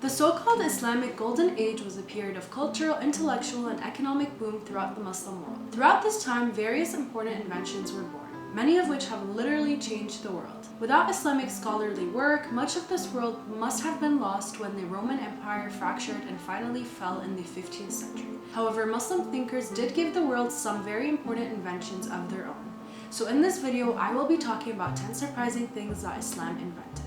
The so-called Islamic Golden Age was a period of cultural, intellectual, and economic boom throughout the Muslim world. Throughout this time, various important inventions were born, many of which have literally changed the world. Without Islamic scholarly work, much of this world must have been lost when the Roman Empire fractured and finally fell in the 15th century. However, Muslim thinkers did give the world some very important inventions of their own. So in this video, I will be talking about 10 surprising things that Islam invented.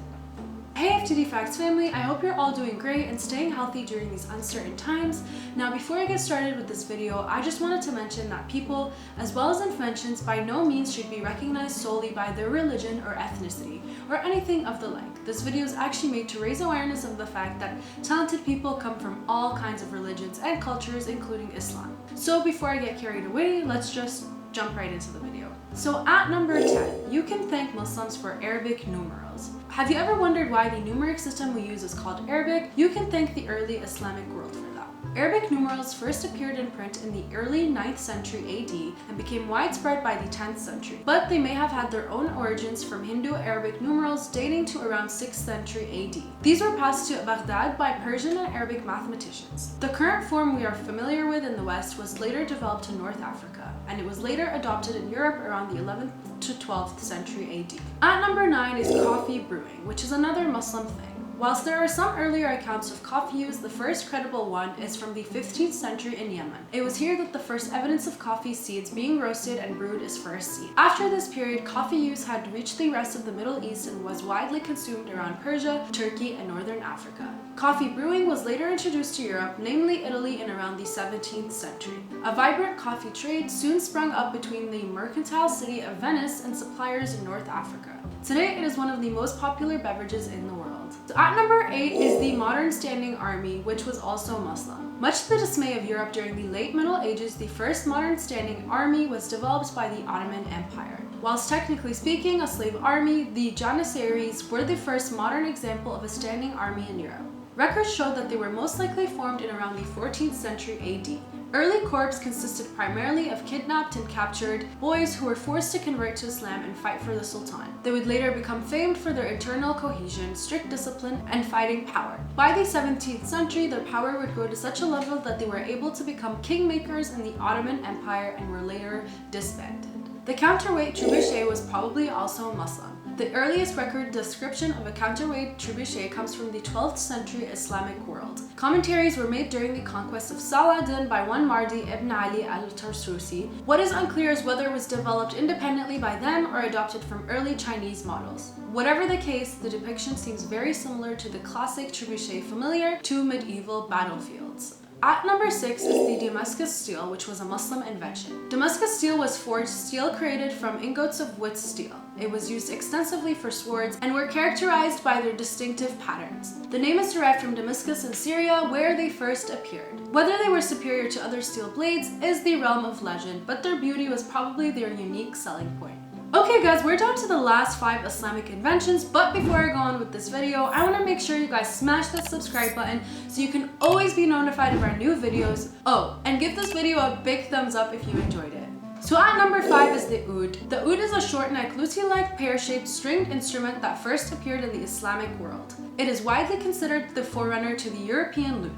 Hey FTD Facts family, I hope you're all doing great and staying healthy during these uncertain times. Now before I get started with this video, I just wanted to mention that people, as well as inventions, by no means should be recognized solely by their religion or ethnicity, or anything of the like. This video is actually made to raise awareness of the fact that talented people come from all kinds of religions and cultures, including Islam. So before I get carried away, let's just jump right into the video. So at number 10, you can thank Muslims for Arabic numerals. Have you ever wondered why the numeric system we use is called Arabic? You can thank the early Islamic world for that. Arabic numerals first appeared in print in the early 9th century AD and became widespread by the 10th century, but they may have had their own origins from Hindu-Arabic numerals dating to around 6th century AD. These were passed to Baghdad by Persian and Arabic mathematicians. The current form we are familiar with in the West was later developed in North Africa, and it was later adopted in Europe around the 11th to 12th century AD. At number 9 is coffee brewing, which is another Muslim thing. Whilst there are some earlier accounts of coffee use, the first credible one is from the 15th century in Yemen. It was here that the first evidence of coffee seeds being roasted and brewed is first seen. After this period, coffee use had reached the rest of the Middle East and was widely consumed around Persia, Turkey, and Northern Africa. Coffee brewing was later introduced to Europe, namely Italy, in around the 17th century. A vibrant coffee trade soon sprung up between the mercantile city of Venice and suppliers in North Africa. Today, it is one of the most popular beverages in the world. So at number 8 is the modern standing army, which was also Muslim. Much to the dismay of Europe during the late Middle Ages, the first modern standing army was developed by the Ottoman Empire. Whilst technically speaking a slave army, the Janissaries were the first modern example of a standing army in Europe. Records show that they were most likely formed in around the 14th century AD. Early corps consisted primarily of kidnapped and captured boys who were forced to convert to Islam and fight for the Sultan. They would later become famed for their internal cohesion, strict discipline, and fighting power. By the 17th century, their power would grow to such a level that they were able to become kingmakers in the Ottoman Empire and were later disbanded. The Couterweight Trebuchet was probably also Muslim. The earliest record description of a counterweight trebuchet comes from the 12th century Islamic world. Commentaries were made during the conquest of Saladin by one Mardi ibn Ali al-Tarsusi. What is unclear is whether it was developed independently by them or adopted from early Chinese models. Whatever the case, the depiction seems very similar to the classic trebuchet familiar to medieval battlefields. At number 6 is the Damascus Steel, which was a Muslim invention. Damascus Steel was forged steel created from ingots of wood steel. It was used extensively for swords and were characterized by their distinctive patterns. The name is derived from Damascus in Syria, where they first appeared. Whether they were superior to other steel blades is the realm of legend, but their beauty was probably their unique selling point. Okay guys, we're down to the last 5 Islamic inventions, but before I go on with this video, I want to make sure you guys smash that subscribe button so you can always be notified of our new videos. Oh, and give this video a big thumbs up if you enjoyed it. So at number 5 is the oud. The oud is a short neck, luti-like, pear-shaped stringed instrument that first appeared in the Islamic world. It is widely considered the forerunner to the European lute.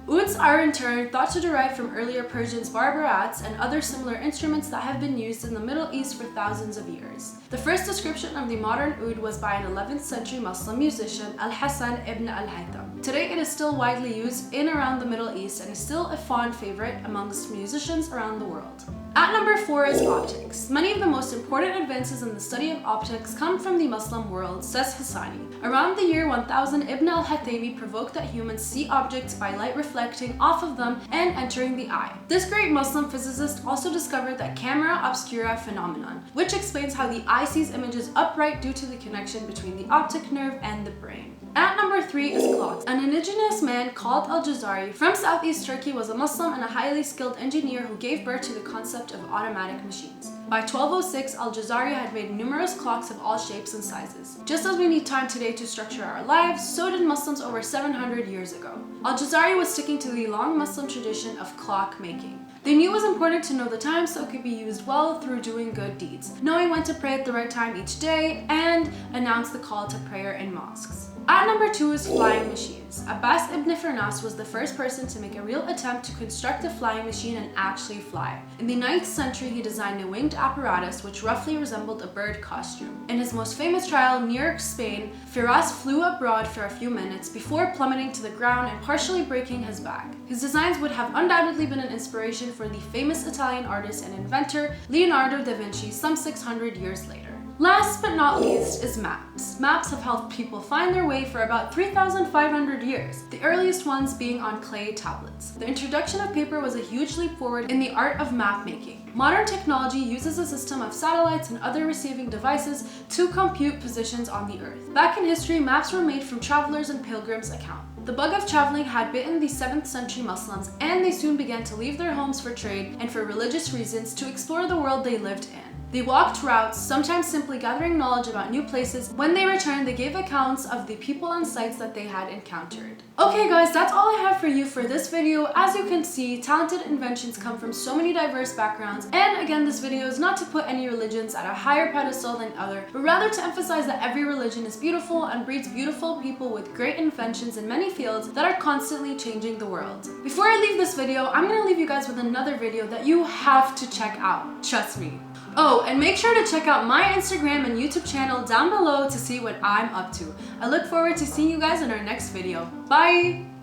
Ouds are in turn thought to derive from earlier Persians barbarats and other similar instruments that have been used in the Middle East for thousands of years. The first description of the modern oud was by an 11th century Muslim musician Al-Hasan ibn al-Haytham. Today it is still widely used in around the Middle East and is still a fond favorite amongst musicians around the world. At number 4 is optics. Many of the most important advances in the study of optics come from the Muslim world, says Hassani. Around the year 1000, Ibn al-Haythami provoked that humans see objects by light reflecting off of them and entering the eye. This great Muslim physicist also discovered the camera obscura phenomenon, which explains how the eye sees images upright due to the connection between the optic nerve and the brain. At number 3 is clocks. An indigenous man called Al-Jazari from southeast Turkey was a Muslim and a highly skilled engineer who gave birth to the concept of automatic machines. By 1206, Al-Jazari had made numerous clocks of all shapes and sizes. Just as we need time today to structure our lives, so did Muslims over 700 years ago. Al-Jazari was sticking to the long Muslim tradition of clock making. They knew it was important to know the time so it could be used well through doing good deeds, knowing when to pray at the right time each day, and announce the call to prayer in mosques. At number 2 is flying machines. Abbas ibn Firnas was the first person to make a real attempt to construct a flying machine and actually fly. In the 9th century, he designed a winged apparatus which roughly resembled a bird costume. In his most famous trial, New York, Spain, Firas flew abroad for a few minutes before plummeting to the ground and partially breaking his back. His designs would have undoubtedly been an inspiration for the famous Italian artist and inventor Leonardo da Vinci some 600 years later. Last but not least is maps. Maps have helped people find their way for about 3,500 years, the earliest ones being on clay tablets. The introduction of paper was a huge leap forward in the art of map making. Modern technology uses a system of satellites and other receiving devices to compute positions on the Earth. Back in history, maps were made from travelers' and pilgrims' account. The bug of traveling had bitten the 7th century Muslims, and they soon began to leave their homes for trade and for religious reasons to explore the world they lived in. They walked routes, sometimes simply gathering knowledge about new places. When they returned, they gave accounts of the people and sites that they had encountered. Okay guys, that's all I have for you for this video. As you can see, talented inventions come from so many diverse backgrounds. And again, this video is not to put any religions at a higher pedestal than other, but rather to emphasize that every religion is beautiful and breeds beautiful people with great inventions in many fields that are constantly changing the world. Before I leave this video, I'm gonna leave you guys with another video that you have to check out. Trust me. Oh, and make sure to check out my Instagram and YouTube channel down below to see what I'm up to. I look forward to seeing you guys in our next video. Bye!